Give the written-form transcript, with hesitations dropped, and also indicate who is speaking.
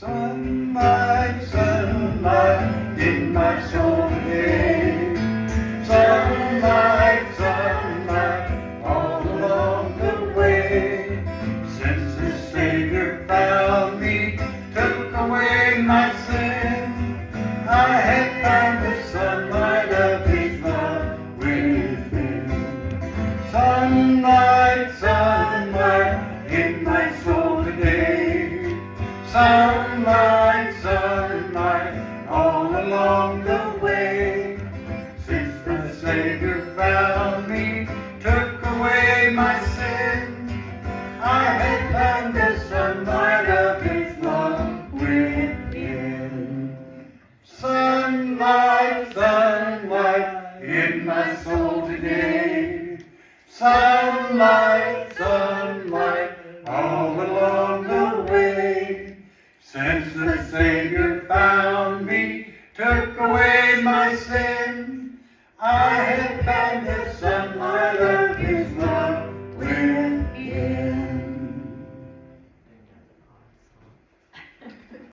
Speaker 1: Sunlight, sunlight in my soul today. Sunlight, sunlight all along the way. Since the Savior found me, took away my sin, I have found the sunlight of His love within. Sunlight, sunlight in my soul today. Sunlight, sunlight all along the way. Since the Savior found me, took away my sin, I have found the sunlight of His love within. Sunlight, sunlight in my soul today. Sunlight, sunlight all along the way. Since the Savior found me, took away my sin,